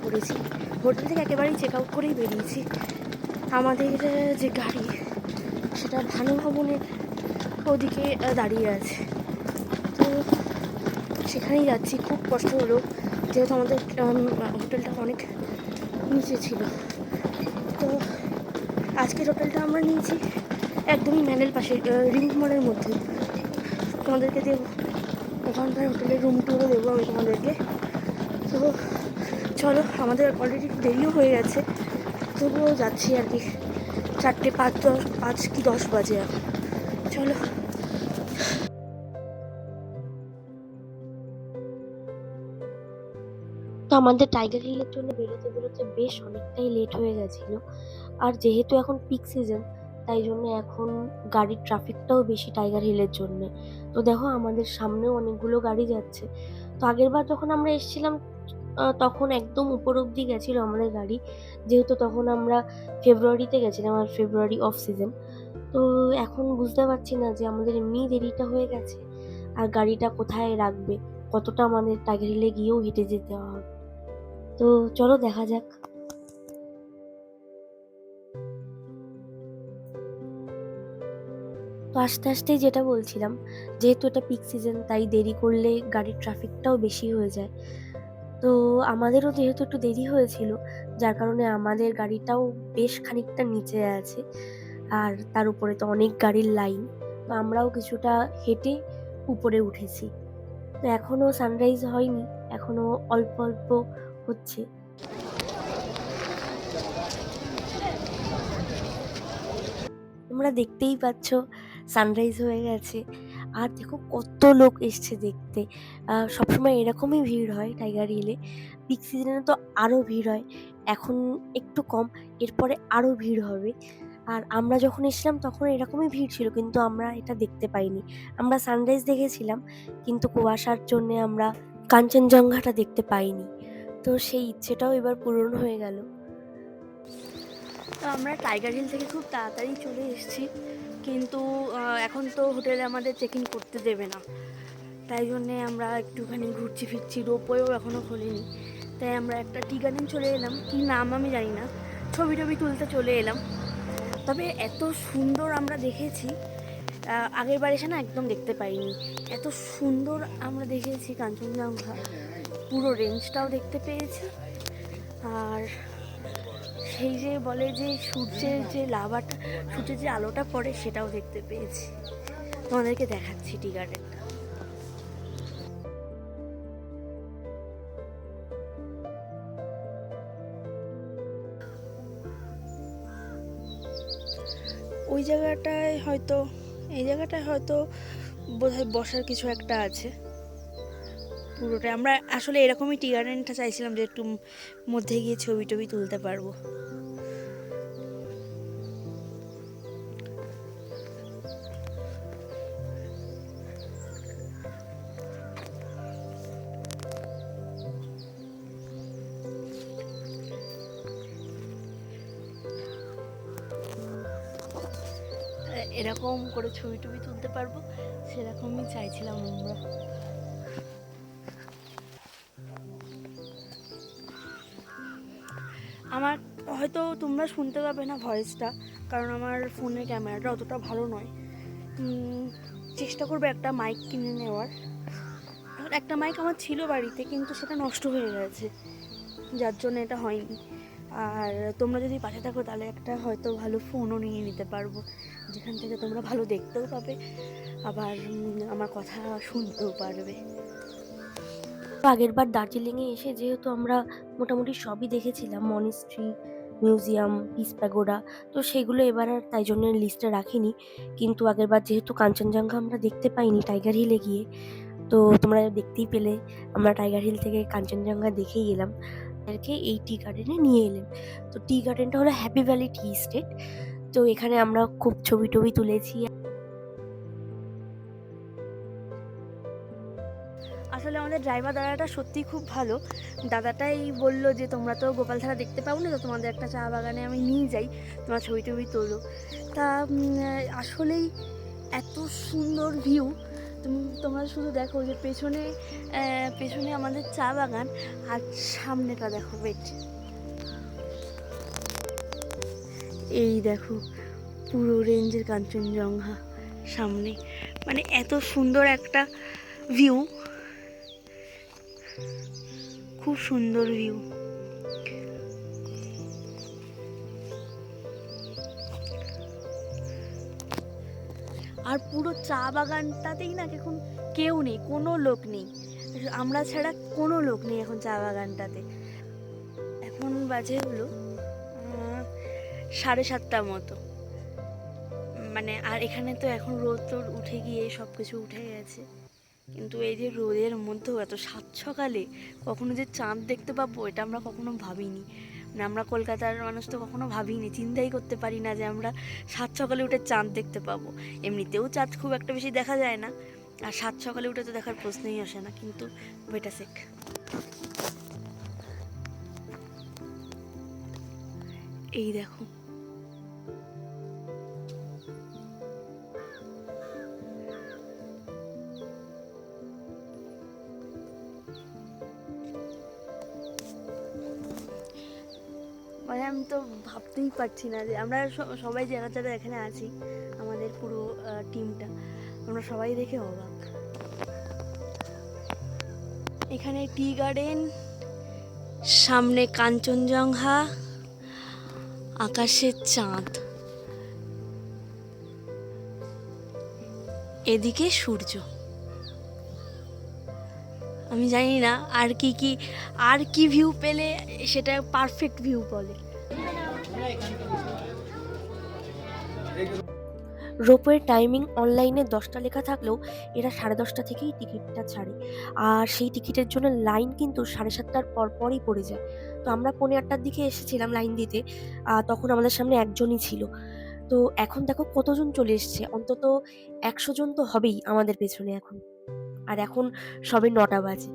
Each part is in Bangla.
পড়েছি। হোটেল থেকে একেবারেই চেক আউট করেই বেরিয়েছি। আমাদের যে গাড়ি সেটা ভানু ভবনের ওদিকে দাঁড়িয়ে আছে, তো সেখানেই যাচ্ছি। খুব কষ্ট হলো, যেহেতু আমাদের হোটেলটা অনেক নিচে ছিল। তো আজকের হোটেলটা আমরা নিয়েছি একদমই ম্যানেল পাশে, রিং মলের মধ্যে। তোমাদেরকে দেবো ওখানকার হোটেলের রুম টুরও দেবো আমি তোমাদেরকে। তো চলো, আমাদের অলরেডি দেরিও হয়ে গেছে, তবুও যাচ্ছি আর কি। 4:05 কি 10 বাজে এখন। চলো। তো আমাদের টাইগার হিলের জন্য বেরোতে বেরোতে বেশ অনেকটাই লেট হয়ে গেছিলো। আর যেহেতু এখন পিক সিজন, তাই জন্য এখন গাড়ির ট্রাফিকটাও বেশি টাইগার হিলের জন্য। তো দেখো আমাদের সামনেও অনেকগুলো গাড়ি যাচ্ছে। তো আগেরবার যখন আমরা এসেছিলাম তখন একদম উপর অব্দি গেছিলো আমাদের গাড়ি, যেহেতু তখন আমরা ফেব্রুয়ারিতে গেছিলাম, আর ফেব্রুয়ারি অফ সিজন। তো এখন বুঝতে পারছি না যে আমাদের এমনি দেরিটা হয়ে গেছে, আর গাড়িটা কোথায় রাখবে, কতটা আমাদের টাইগার হিলে গিয়েও হেঁটে যেতে হবে। তো চলো দেখা যাক। তো আস্তে আস্তে যেটা বলছিলাম, যেহেতু এটা পিক সিজন, তাই দেরি করলে গাড়ির ট্রাফিকটাও বেশি হয়ে যায়। তো আমাদেরও যেহেতু একটু দেরি হয়েছিল, যার কারণে আমাদের গাড়িটাও বেশ খানিকটা নিচে আছে, আর তার উপরে তো অনেক গাড়ির লাইন। তো আমরাও কিছুটা হেঁটে উপরে উঠেছি। তো এখনো সানরাইজ হয়নি, এখনো অল্প অল্প হচ্ছে। তোমরা দেখতেই পাচ্ছ সানরাইজ হয়ে গেছে। আর দেখো কত লোক এসছে দেখতে। সবসময় এরকমই ভিড় হয় টাইগার হিলে, পিক সিজনে তো আরও ভিড় হয়। এখন একটু কম, এরপরে আরও ভিড় হবে। আর আমরা যখন এসেছিলাম তখন এরকমই ভিড় ছিল, কিন্তু আমরা এটা দেখতে পাইনি। আমরা সানরাইজ দেখেছিলাম, কিন্তু কুয়াশার জন্য আমরা কাঞ্চনজঙ্ঘাটা দেখতে পাইনি। তো সেই ইচ্ছেটাও এবার পূরণ হয়ে গেল। তো আমরা টাইগার হিল থেকে খুব তাড়াতাড়ি চলে এসেছি, কিন্তু এখন তো হোটেলে আমাদের চেক ইন করতে দেবে না, তাই জন্যে আমরা একটুখানি ঘুরছি ফিরছি। রোপওয়েও এখনও খোলেনি, তাই আমরা একটা টি গার্ডেন চলে এলাম, কি নাম আমি জানি না। ছবি টবি তুলতে চলে এলাম। তবে এত সুন্দর আমরা দেখেছি, আগের বার এসে না একদম দেখতে পাইনি। এত সুন্দর আমরা দেখেছি কাঞ্চনজঙ্ঘা, পুরো রেঞ্জটাও দেখতে পেয়েছি। আর সেই যে বলে যে সূর্যের যে লাভাটা, সূর্যের যে আলোটা পড়ে, সেটাও দেখতে পেয়েছি। তোমাদেরকে দেখাচ্ছি টি গার্ডেনটা। ওই জায়গাটায় হয়তো, এই জায়গাটায় হয়তো বোধহয় বসার কিছু একটা আছে। পুরোটা আমরা আসলে এরকমই টি গার্ডেনটা চাইছিলাম, যে একটু মধ্যে গিয়ে ছবি টবি তুলতে পারবো। এরকম করে ছবি টবি তুলতে পারবো, সেরকমই চাইছিলাম আমরা। আমার হয়তো তোমরা শুনতে পাবে না ভয়েসটা, কারণ আমার ফোনের ক্যামেরাটা অতটা ভালো নয়। চেষ্টা করবো একটা মাইক কিনে নেওয়ার। একটা মাইক আমার ছিল বাড়িতে, কিন্তু সেটা নষ্ট হয়ে গেছে, যার জন্য এটা হয়নি। আর তোমরা যদি পাশে থাকো, তাহলে একটা হয়তো ভালো ফোনও নিয়ে নিতে পারবো, যেখান থেকে তোমরা ভালো দেখতেও পাবে, আবার আমার কথা শুনতেও পারবে। আগের বার দার্জিলিংয়ে এসে যেহেতু আমরা মোটামুটি সবই দেখেছিলাম, মনেস্ট্রি, মিউজিয়াম, পিস প্যাগোডা, তো সেগুলো এবার আর তাই জন্য লিস্টে রাখিনি। কিন্তু আগের বার যেহেতু কাঞ্চনজঙ্ঘা আমরা দেখতে পাইনি টাইগার হিলে গিয়ে, তো তোমরা দেখতেই পেলে আমরা টাইগার হিল থেকে কাঞ্চনজঙ্ঘা দেখেই এলাম। তাদেরকে এই টি গার্ডেনে নিয়ে এলেন। তো টি গার্ডেনটা হলো হ্যাপি ভ্যালি টি এস্টেট। তো এখানে আমরা খুব ছবি টবি তুলেছি। আসলে আমাদের ড্রাইভার দাদাটা সত্যিই খুব ভালো। দাদাটাই বললো যে তোমরা তো গোপালধারা দেখতে পাবো না, তো তোমাদের একটা চা বাগানে আমি নিয়ে যাই, তোমার ছবি টবি তোলো। তা আসলেই এত সুন্দর ভিউ, তোমরা শুধু দেখো যে পেছনে পেছনে আমাদের চা বাগান, আর সামনেটা দেখো ওয়েট, এই দেখো পুরো রেঞ্জের কাঞ্চনজঙ্ঘা সামনে। মানে এত সুন্দর একটা ভিউ, খুব সুন্দর ভিউ। আর পুরো চা বাগানটাতেই না এখন কেউ নেই, কোনো লোক নেই, আমরা ছাড়া কোনো লোক নেই এখন চা বাগানটাতে। এখন বাজে হলো 7:30 মতো। মানে আর এখানে তো এখন রোদ টোদ উঠে গিয়ে সব কিছু উঠে গেছে, কিন্তু এই যে রোদের মধ্যেও এত সাত সকালে কখনো যে চাঁদ দেখতে পাবো এটা আমরা কখনো ভাবিনি। মানে আমরা কলকাতার মানুষ তো কখনো ভাবিনি, চিন্তাই করতে পারি না যে আমরা সাত সকালে উঠে চাঁদ দেখতে পাবো। এমনিতেও চাঁদ খুব একটা বেশি দেখা যায় না, আর সাত সকালে উঠে তো দেখার প্রশ্নই আসে না। কিন্তু বেটা শেখ, এই দেখো মানে আমি তো ভাবতেই পারছি না যে আমরা সবাই যারা যারা এখানে আছি, আমাদের পুরো টিমটা, আমরা সবাই দেখে অবাক। এখানে টি গার্ডেন, সামনে কাঞ্চনজঙ্ঘা, আকাশের চাঁদ, এদিকে সূর্য। আমি জানি না আর কি ভিউ পেলে সেটা পারফেক্ট ভিউ বলে। রোপওয়ের টাইমিং অনলাইনে 10টা লেখা থাকলেও এরা 10:30 থেকেই টিকিটটা ছাড়ে, আর সেই টিকিটের জন্য লাইন কিন্তু 7:30টার পরই পড়ে যায়। তো আমরা 7:45টার দিকে এসেছিলাম লাইন দিতে, তখন আমাদের সামনে একজনই ছিল। তো এখন দেখো কতজন চলে এসছে, অন্তত 100 জন তো হবেই আমাদের পেছনে এখন। আর এখন সবে 9টা বাজে।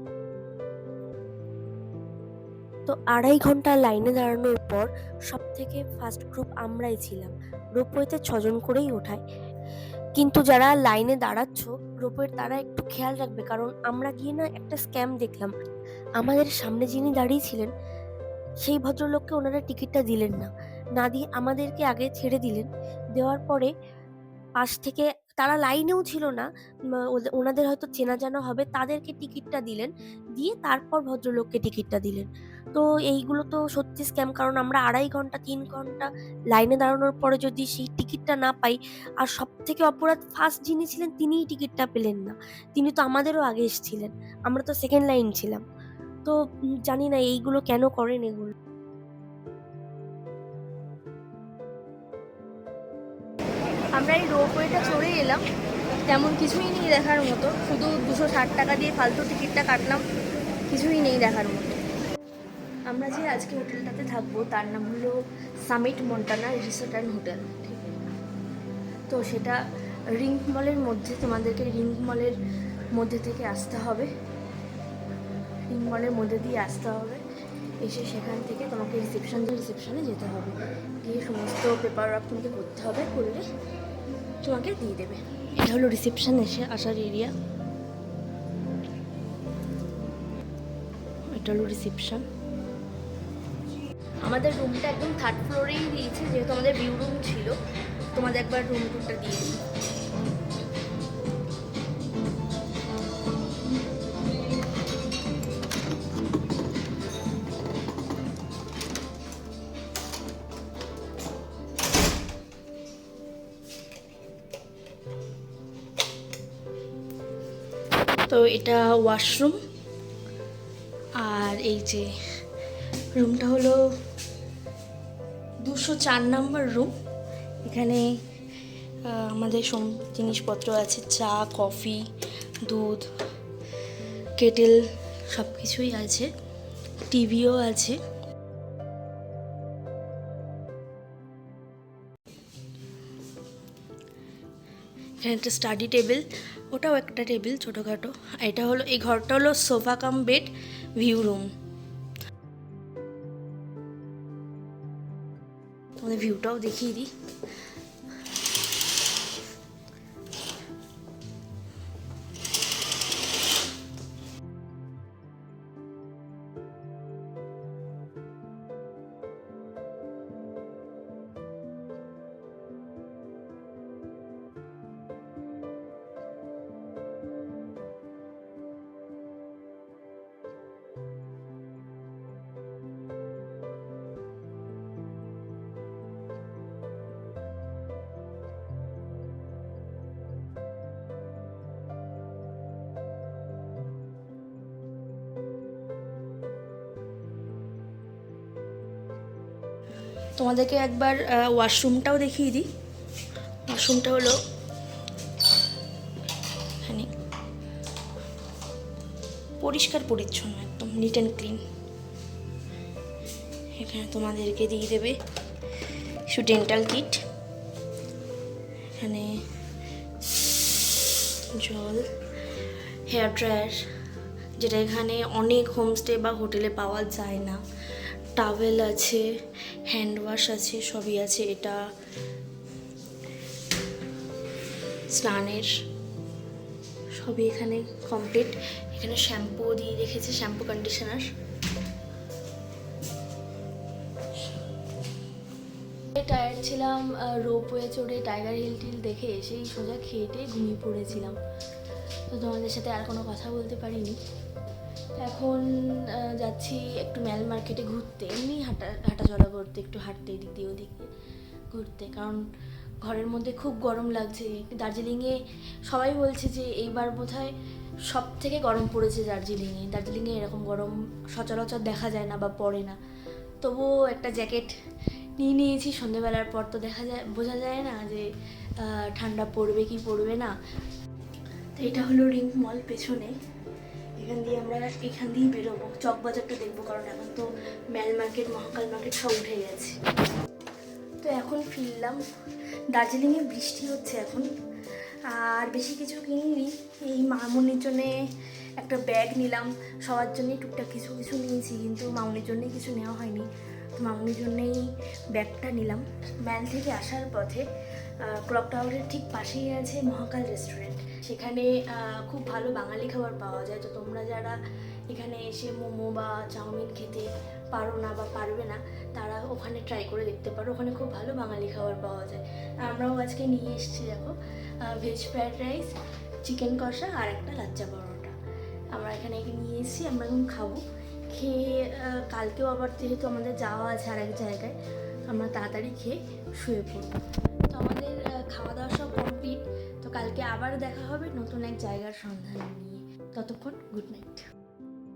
তো 2.5 ঘন্টা লাইনে দাঁড়ানোর পর সব থেকে ফার্স্ট গ্রুপ আমরাই ছিলাম। রোপওয়েতে 6 জন করেই ওঠায়, কিন্তু যারা লাইনে দাঁড়াচ্ছ রোপওয়ের তারা একটু খেয়াল রাখবে, কারণ আমরা গিয়ে না একটা স্ক্যাম দেখলাম। আমাদের সামনে যিনি দাঁড়িয়েছিলেন সেই ভদ্রলোককে ওনারা টিকিটটা দিলেন না, না দিয়ে আমাদেরকে আগে ছেড়ে দিলেন। দেওয়ার পরে পাশ থেকে, তারা লাইনেও ছিল না, ওনাদের হয়তো চেনা জানা হবে, তাদেরকে টিকিটটা দিলেন, দিয়ে তারপর ভদ্রলোককে টিকিটটা দিলেন। তো এইগুলো তো সত্যি স্ক্যাম, কারণ আমরা 2.5 ঘন্টা 3 ঘন্টা লাইনে দাঁড়ানোর পরে যদি সেই টিকিটটা না পাই, আর সব থেকে অপরাধ ফার্স্ট যিনি ছিলেন তিনিই টিকিটটা পেলেন না। তিনি তো আমাদেরও আগে এসেছিলেন, আমরা তো সেকেন্ড লাইন ছিলাম। তো জানি না এইগুলো কেন করেন এগুলো। আমরা এই রোপওয়েটা চড়ে এলাম, তেমন কিছুই নেই দেখার মতো, শুধু 260 টাকা দিয়ে ফালতু টিকিটটা কাটলাম, কিছুই নেই দেখার মতো। আমরা যে আজকে হোটেলটাতে থাকবো তার নাম হলো summit Montana resort and hotel, ঠিক আছে? তো সেটা রিং মলের মধ্যে, তোমাদেরকে রিং মলের মধ্যে থেকে আসতে হবে, রিং মলের মধ্যে দিয়ে আসতে হবে, এসে সেখান থেকে তোমাকে রিসেপশনে যেতে হবে, গিয়ে সমস্ত পেপার ওয়ার্ক তোমাকে করতে হবে, করলে তোমাকে দিয়ে দেবে। এটা হলো রিসেপশন, এসে আসার এরিয়া, এটা হলো রিসেপশন। আমাদের রুমটা একদম 3rd ফ্লোরেই দিয়েছে, যেহেতু আমাদের ভিউ রুম ছিল। তোমাদের একবার রুম টুরটা দিয়েছি। তো এটা ওয়াশরুম, আর এই যে রুমটা হলো 204 নম্বর রুম। এখানে আমাদের সব জিনিসপত্র আছে, চা, কফি, দুধ, কেটেল, সব কিছুই আছে, টিভিও আছে। এখানে একটা স্টাডি টেবিল, ওটাও একটা টেবিল ছোটোখাটো। এটা হলো, এই ঘরটা হলো sofa cum bed view room. তোমাদের ভিউটাও দেখিয়ে দিই। তোমাদেরকে একবার ওয়াশরুমটাও দেখিয়ে দিই। ওয়াশরুমটা হলো এখানে, পরিষ্কার পরিচ্ছন্ন, একদম নিট অ্যান্ড ক্লিন। এখানে তোমাদেরকে দিয়ে দেবে কিছু ডেন্টাল কিট, এখানে জল, হেয়ার ড্রায়ার, যেটা এখানে অনেক হোমস্টে বা হোটেলে পাওয়া যায় না, টাওয়েল আছে, হ্যান্ড ওয়াশ আছে, সবই আছে। এটা স্নানের সবই এখানে কমপ্লিট। এখানে শ্যাম্পু দিয়ে রেখেছে, শ্যাম্পু কন্ডিশনার। টায়ার্ড ছিলাম, রোপওয়ে চড়ে টাইগার হিল টিল দেখে এসেই সোজা খেয়ে ঘুমিয়ে পড়েছিলাম, তো তোমাদের সাথে আর কোনো কথা বলতে পারিনি। এখন যাচ্ছি একটু ম্যাল মার্কেটে ঘুরতে, এমনি হাঁটাচলা করতে, একটু হাঁটতে এদিক দিয়ে ওদিক দিয়ে ঘুরতে, কারণ ঘরের মধ্যে খুব গরম লাগছে। দার্জিলিংয়ে সবাই বলছে যে এইবার বোধহয় সব থেকে গরম পড়েছে দার্জিলিংয়ে এরকম গরম সচরাচর দেখা যায় না বা পড়ে না। তবুও একটা জ্যাকেট নিয়ে নিয়েছি, সন্ধেবেলার পর তো বোঝা যায় না যে ঠান্ডা পড়বে কি পড়বে না। তো এটা হলো রিং মল পেছনে, এখান দিয়েই বেরোবো, চকবাজারটা দেখবো, কারণ এখন তো ম্যাল মার্কেট, মহাকাল মার্কেট সব উঠে গেছে। তো এখন ফিরলাম। দার্জিলিংয়ে বৃষ্টি হচ্ছে এখন, আর বেশি কিছু কিনিনি। এই মামুনির জন্যে একটা ব্যাগ নিলাম, সবার জন্যই টুকটাক কিছু কিছু নিয়েছি, কিন্তু মামুনির জন্যেই কিছু নেওয়া হয়নি, তো মামুনির জন্যেই ব্যাগটা নিলাম। ম্যাল থেকে আসার পথে ক্লক টাওয়ারের ঠিক পাশেই আছে মহাকাল রেস্টুরেন্ট, সেখানে খুব ভালো বাঙালি খাবার পাওয়া যায়। তো তোমরা যারা এখানে এসে মোমো বা চাউমিন খেতে পারো না বা পারবে না, তারা ওখানে ট্রাই করে দেখতে পারো, ওখানে খুব ভালো বাঙালি খাবার পাওয়া যায়। আমরাও আজকে নিয়ে এসেছি, দেখো, ভেজ ফ্রায়েড রাইস, চিকেন কষা আর একটা লাচ্চা পরোটা। আমরা এখানে নিয়ে এসেছি, আমরা এখন খাবো। খেয়ে কালকেও আবার যেহেতু আমাদের যাওয়া আছে আর এক জায়গায়, আমরা তাড়াতাড়ি খেয়ে শুয়ে পড়বো। তো আমাদের খাওয়া দাওয়া সব কমপ্লিট। তো কালকে আবার দেখা হবে নতুন এক জায়গার সন্ধান নিয়ে। ততক্ষণ গুড নাইট।